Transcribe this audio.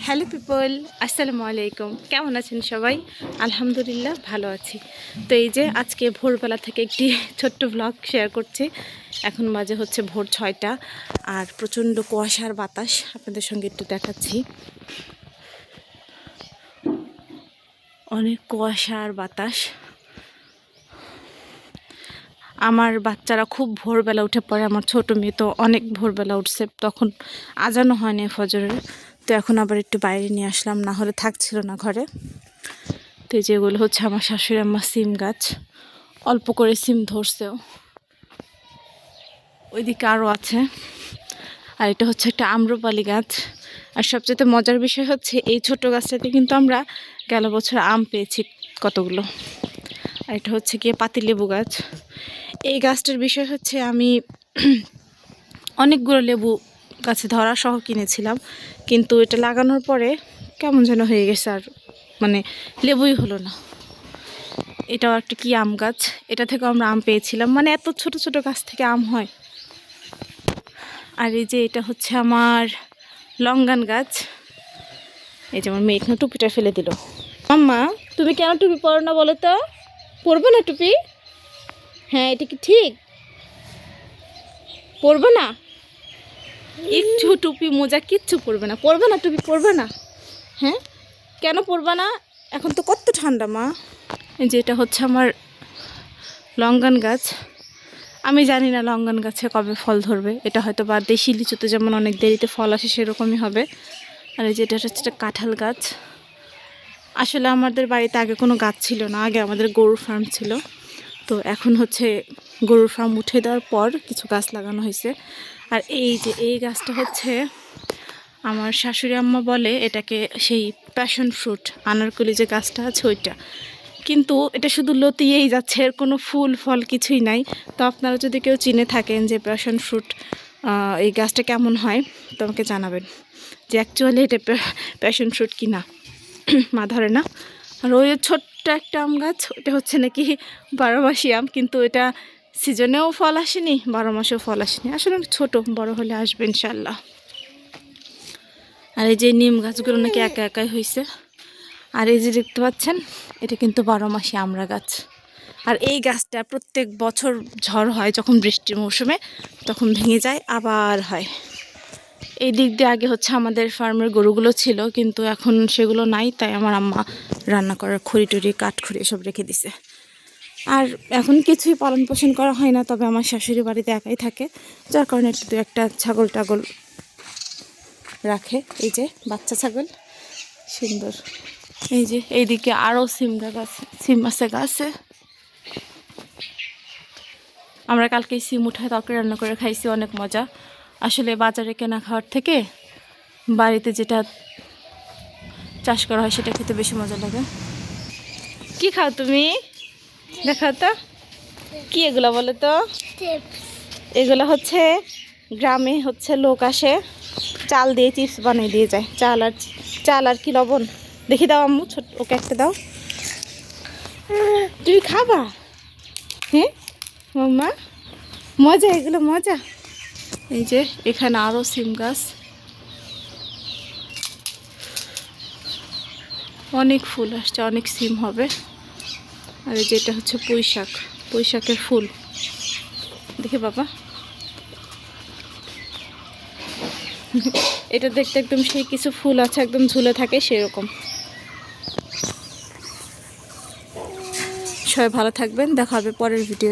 Hello people, আসসালামু আলাইকুম। কেমন আছেন সবাই? আলহামদুলিল্লাহ ভালো আছি। তো এই যে আজকে ভোরবেলা থেকে একটি ছোট্ট ব্লগ শেয়ার করছি। এখন বাজে হচ্ছে ভোর 6টা আর প্রচণ্ড কুয়াশার বাতাস আপনাদের সঙ্গে একটু দেখাচ্ছি। অনেক কুয়াশার বাতাস। আমার বাচ্চারা খুব ভোরবেলা উঠে পড়ে। আমার ছোটো মেয়ে তো অনেক ভোরবেলা উঠছে, তখন আজানও হয়নি ফজরের। তো এখন আবার একটু বাইরে নিয়ে আসলাম, না হলে থাকছিল না ঘরে। তো যেগুলো হচ্ছে আমার শাশুড়ি আম্মা সিম গাছ, অল্প করে সিম ধরছেও, ওইদিকে আরও আছে। আর এটা হচ্ছে একটা আম্রপালি গাছ। আর সবচেয়ে মজার বিষয় হচ্ছে এই ছোট গাছটাতে কিন্তু আমরা গেল বছর আম পেয়েছি কতগুলো। আর এটা হচ্ছে গিয়ে পাতিলেবু গাছ। এই গাছটার বিষয় হচ্ছে আমি অনেকগুলো লেবু গাছে ধরা সহ কিনেছিলাম, কিন্তু এটা লাগানোর পরে কেমন যেন হয়ে গেছে, আর মানে লেবুই হলো না। এটাও একটা কি আম গাছ, এটা থেকে আমরা আম পেয়েছিলাম। মানে এত ছোট ছোট গাছ থেকে আম হয়। আর এই যে এটা হচ্ছে আমার লঙ্গান গাছ। এই যে আমার মেয়ে এখানে টুপিটা ফেলে দিল। আম্মা, তুমি কেন টুপি পরো না বলো তো? পরবে না টুপি? হ্যাঁ, এটা কি ঠিক? পরবে না? একটু টুপি মোজা কিচ্ছু পরবে না? পরবে না টুপি? পরবে না? হ্যাঁ, কেন পরবে না? এখন তো কত ঠান্ডা মা। এই যে এটা হচ্ছে আমার লঙ্গান গাছ। আমি জানি না লঙ্গান গাছে কবে ফল ধরবে। এটা হয়তো বা দেশি লিচুতে যেমন অনেক দেরিতে ফল আসে সেরকমই হবে। আর এই যে এটা হচ্ছে একটা কাঁঠাল গাছ। আসলে আমাদের বাড়িতে আগে কোনো গাছ ছিল না, আগে আমাদের গরুর ফার্ম ছিল। তো এখন হচ্ছে গরুর ফার্ম উঠে দেওয়ার পর কিছু গাছ লাগানো হয়েছে। আর এই যে এই গাছটা হচ্ছে আমার শাশুড়ি আম্মা বলে এটাকে সেই প্যাশন ফ্রুট, আনারকলি যে গাছটা আছে ওইটা। কিন্তু এটা শুধু লতিয়েই যাচ্ছে, এর কোনো ফুল ফল কিছুই নাই। তো আপনারা যদি কেউ চিনে থাকেন যে প্যাশন ফ্রুট এই গাছটা কেমন হয় তো আমাকে জানাবেন, যে অ্যাকচুয়ালি এটা প্যাশন ফ্রুট কি না। মা ধরে না। আর ওই ছোট্ট একটা আম গাছ, ওটা হচ্ছে নাকি 12 মাসি আম, কিন্তু এটা সিজনেও ফল আসেনি, 12 মাসেও ফল আসেনি। আসলে ছোট, বড় হলে আসবে ইনশাল্লাহ। আর এই যে নিম গাছগুলো নাকি একা একাই হয়েছে। আর এই যে দেখতে পাচ্ছেন এটা কিন্তু 12 মাসি আমড়া গাছ। আর এই গাছটা প্রত্যেক বছর ঝড় হয় যখন বৃষ্টির মৌসুমে, তখন ভেঙে যায় আবার হয়। এই দিক দিয়ে আগে হচ্ছে আমাদের ফার্মের গরুগুলো ছিল, কিন্তু এখন সেগুলো নাই। তাই আমার আম্মা রান্না করার খড়ি টড়ি কাঠখড়ি সব রেখে দিছে। আর এখন কিছুই পালন পোষণ করা হয় না, তবে আমার শাশুড়ি বাড়িতে একাই থাকে, যার কারণে একটু একটা ছাগল টাগল রাখে। এই যে বাচ্চা ছাগল সুন্দর। এই যে এইদিকে আরও সিম গাছ, সিম আছে গাছে। আমরা কালকে সিম উঠায় তরকারি রান্না করে খাইছি, অনেক মজা। আসলে বাজারে কেনা খাওয়ার থেকে বাড়িতে যেটা চাষ করা হয় সেটা খেতে বেশি মজা লাগে। কি খাও তুমি? দেখাও তো কি এগুলো, বলো তো। এগুলো হচ্ছে গ্রামে হচ্ছে লোক আসে, চাল দিয়ে চিপস বানিয়ে দিয়ে যায়। চাল আর কি লবণ। দেখি দাও আম্মু, ছোট ওকে একটা দাও। তুমি খাবা? হ্যাঁ মাম্মা, মজা, এগুলো মজা। এই যে এখানে আরও সিম গাছ, অনেক ফুল আসছে, অনেক সিম হবে। আর এই যে এটা হচ্ছে পুঁই শাক, পুঁই শাকের ফুল। দেখি বাবা, এটা দেখতে একদম সেই কিছু ফুল আছে একদম ঝুলে থাকে সেরকম। সবাই ভালো থাকবেন, দেখা হবে পরের ভিডিও।